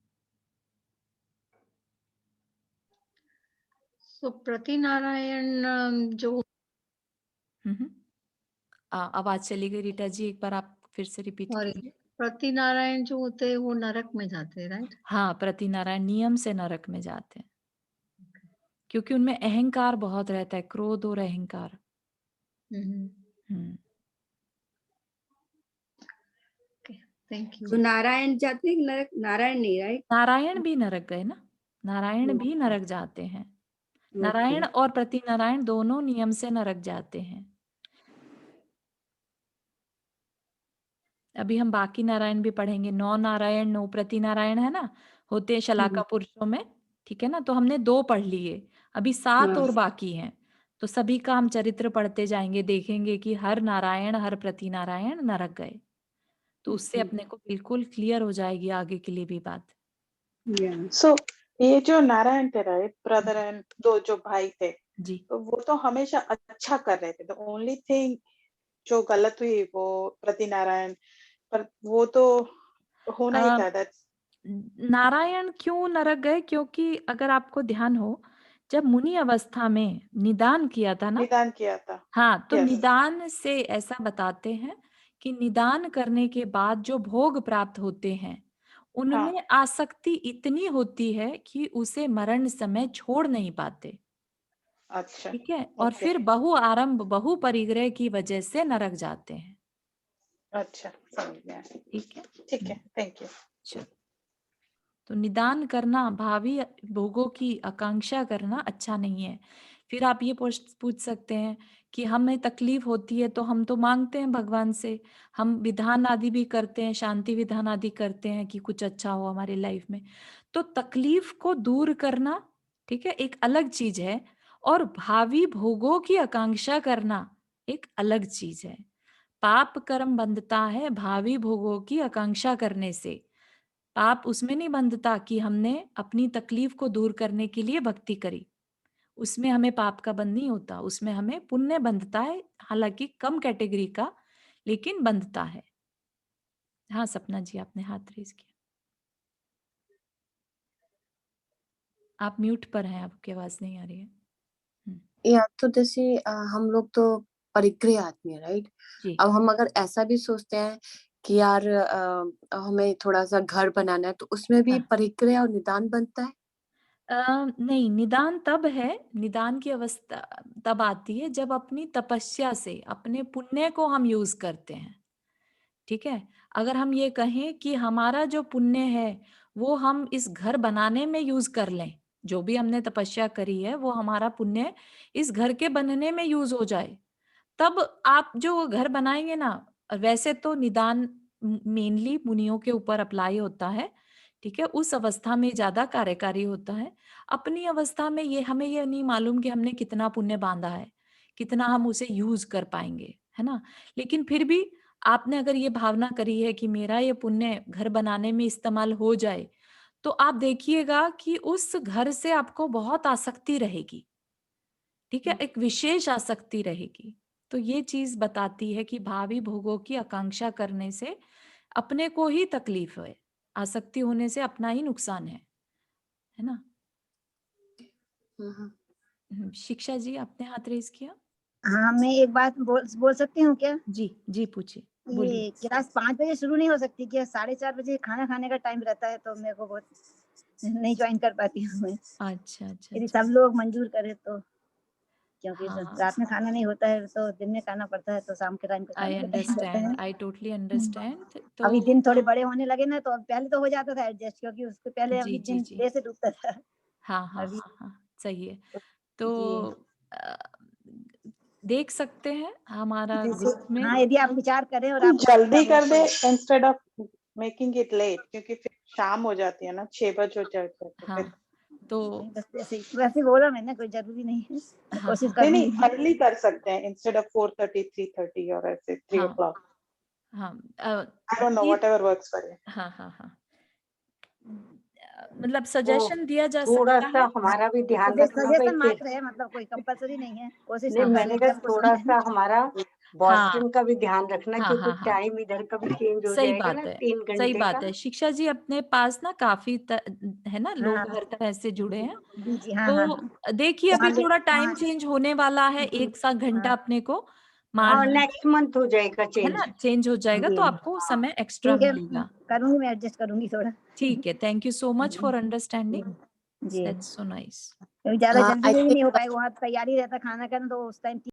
तो प्रति नारायण जो आवाज चली गई रीटा जी, एक बार आप फिर से रिपीट सॉरी, कीजिए। प्रति नारायण जो होते हैं वो नरक में जाते हैं, राइट? हाँ, प्रति नारायण नियम से नरक में जाते हैं क्योंकि उनमें अहंकार बहुत रहता है, क्रोध और अहंकार। हम्म। Thank you. तो नारायण जाते हैं नरक? नारायण नहीं, राइट? नारायण भी नरक गए ना, नारायण भी नरक जाते हैं। नारायण और प्रति नारायण दोनों नियम से नरक जाते हैं। अभी हम बाकी नारायण भी पढ़ेंगे। 9 नारायण 9 प्रति नारायण है ना, होते हैं शलाका पुरुषों में। ठीक है ना? तो हमने 2 पढ़ लिए, अभी 7 और बाकी हैं। तो सभी का हम चरित्र पढ़ते जाएंगे, देखेंगे कि हर नारायण हर प्रति नारायण नरक गए। तो उससे अपने को बिल्कुल क्लियर हो जाएगी आगे के लिए भी बात। सो ये जो नारायण थे, राइट, ब्रदर एंड दो जो भाई थे, जी तो वो तो हमेशा अच्छा कर रहे थे। द ओनली थिंग जो गलत हुई वो प्रति नारायण, पर वो तो होना ही अ, था। दैट्स नारायण क्यों नरक गए? क्योंकि अगर आपको ध्यान हो, जब मुनि अवस्था में निदान किया था ना, निदान किया था। हाँ, तो यस, निदान से ऐसा बताते हैं कि निदान करने के बाद जो भोग प्राप्त होते हैं हाँ, उनमें आसक्ति इतनी होती है कि उसे मरण समय छोड़ नहीं पाते। अच्छा, ठीक है, और ओके, फिर बहु आरंभ बहु परिग्रह की वजह से नरक जाते हैं। अच्छा, समझ गया। ठीक है। ठीक है, थैंक यू। चलो, तो निदान करना, भावी भोगों की आकांक्षा करना अच्छा नहीं है। फिर आप ये पूछ सकते हैं कि हमें तकलीफ होती है तो हम तो मांगते हैं भगवान से, हम विधान आदि भी करते हैं, शांति विधान आदि करते हैं कि कुछ अच्छा हो हमारी लाइफ में। तो तकलीफ को दूर करना, ठीक है, एक अलग चीज है, और भावी भोगों की आकांक्षा करना एक अलग चीज है। पाप कर्म बंधता है भावी भोगों की आकांक्षा करने से। पाप उसमें नहीं बंधता कि हमने अपनी तकलीफ को दूर करने के लिए भक्ति करी, उसमें हमें पाप का बंध नहीं होता, उसमें हमें पुण्य बंधता है, हालांकि कम कैटेगरी का, लेकिन बंधता है। हाँ सपना जी, आपने हाथ रेज किया। आप म्यूट पर हैं, आपकी आवाज नहीं आ रही है। या तो जैसे हम लोग तो परिक्रिया आदमी है, राइट? जी। अब हम अगर ऐसा भी सोचते हैं कि यार हमें थोड़ा सा घर बनाना है, तो उसमें भी हाँ। परिक्रिया और निदान बनता है। नहीं, निदान तब है, निदान की अवस्था तब आती है जब अपनी तपस्या से, अपने पुण्य को हम यूज़ करते हैं, ठीक है? अगर हम ये कहें कि हमारा जो पुण्य है, वो हम इस घर बनाने में यूज़ कर लें, जो भी हमने तपस्या करी है, वो हमारा पुण्य इस घर के बनने में यूज़ हो जाए, तब आप जो घर बनाएँगे ना, वैसे तो निदान मेनली मुनियों के ऊपर अप्लाई होता है, ठीक है? उस अवस्था में ज़्यादा कार्यकारी होता है। अपनी अवस्था में ये हमें ये नहीं मालूम कि हमने कितना पुण्य बाँधा है, कितना हम उसे यूज़ कर पाएँगे, है ना? लेकिन फिर भी आपने अगर ये भावना करी है कि मेरा ये पुण्य घर बनाने में इस्तेमाल हो जाए, तो आप देखिएगा कि उस घर से आपको बहुत आसक्ति रहेगी। ठीक है? एक विशेष आसक्ति रहेगी। तो ये चीज़ बताती है कि भावी भोगों की आकांक्षा करने से अपने को ही तकलीफ है। आसक्ति होने से अपना ही नुकसान है ना? शिक्षा जी आपने हाथ रेज़ किया? हाँ, मैं एक बात बोल सकती हूँ क्या? जी, जी पूछिए, बोलिए। ये क्लास 5 बजे शुरू नहीं हो सकती क्या? 4:30 बजे खाना खाने का टाइम रहता है, तो मेरे को बहुत नहीं जॉइन कर पाती हूँ मैं। अच्छा, अच्छा, यदि अच्छा। सब लोग मंजूर करें तो, क्योंकि हाँ, रात में खाना नहीं होता है, तो दिन में खाना पड़ता है, तो शाम के टाइम पे आई खाने का टाइम रहता अंडरस्टैंड, है। I totally understand. तो अभी दिन थोड़े बड़े होने लगे ना, तो अब पहले तो हो जाता था एडजस्ट, क्योंकि उसके पहले जी, अभी जी, दिन जी। देर से डूबता था। हाँ, हाँ, अभी हाँ, हाँ, सही है। तो जी, तो अ, देख सकते हैं हमारा जैसे ग्रुप में हाँ, यदि आप विचार करें और हम आपको इच्छा जल्दी हो कर दे तो instead of making it let, क्योंकि फिर शाम हो जाती है ना, 6 बज हो जाते हैं तो फिर हाँ, तो नहीं, बस वैसे बोला मैंने, कोई जरूरी नहीं है, मैं हाँ, कोशिश हाँ, नहीं करूंगी। अर्ली कर सकते हैं इंस्टेड ऑफ 4:30 3:30 और ऐसे 3 हाँ, o'clock। हाँ, आई डोंट नो ये व्हाटएवर वर्क्स फॉर यू। हाँ, हाँ, हाँ। मतलब वो सजेशन दिया जा थोड़ा सकता सा है। हमारा भी ध्यान रखना भाई सजेशन कि मात्र है, मतलब कोई कंपलसरी नहीं है, कोशिश नहीं, हाँ, तो हाँ, मैंने करेंगे कहा आपको थोड़ा समझाने सा की। हमारा हाँ, वॉशरूम का भी ध्यान रखना, हाँ, क्योंकि हाँ, हाँ। टाइम इधर का भी चेंज हो सही जाएगा बात ना है, 3 सही घंटे बात का। है। शिक्षा जी अपने पास ना काफ़ी है ना, हाँ, लोग हर तरह से जुड़े हैं। जी, जी, हाँ, हाँ, हाँ। तो देखिए वहाँ अभी ले थोड़ा टाइम हाँ, चेंज होने वाला है, जी, 1 सा घंटा हाँ, अपने को हाँ, हाँ, मार्च नेक्स्ट मंथ हो जाएगा है चेंज। ना, चेंज हो जाएगा तो जी, आपको समय एक्स्ट्रा ठीक है, मिलेगा। करूँगी, मैं एडजस्ट करूँगी थोड़ा। ठीक है, थैंक यू सो मच जी, फॉर अंडरस्टैंडिंग। जी, दैट्स सो नाइस। क्योंकि ज़्यादा हाँ, जल्दी आई में भी थिंक नहीं हो पाएगा, वहाँ तैयारी रहता खाना का ना, तो उस टाइम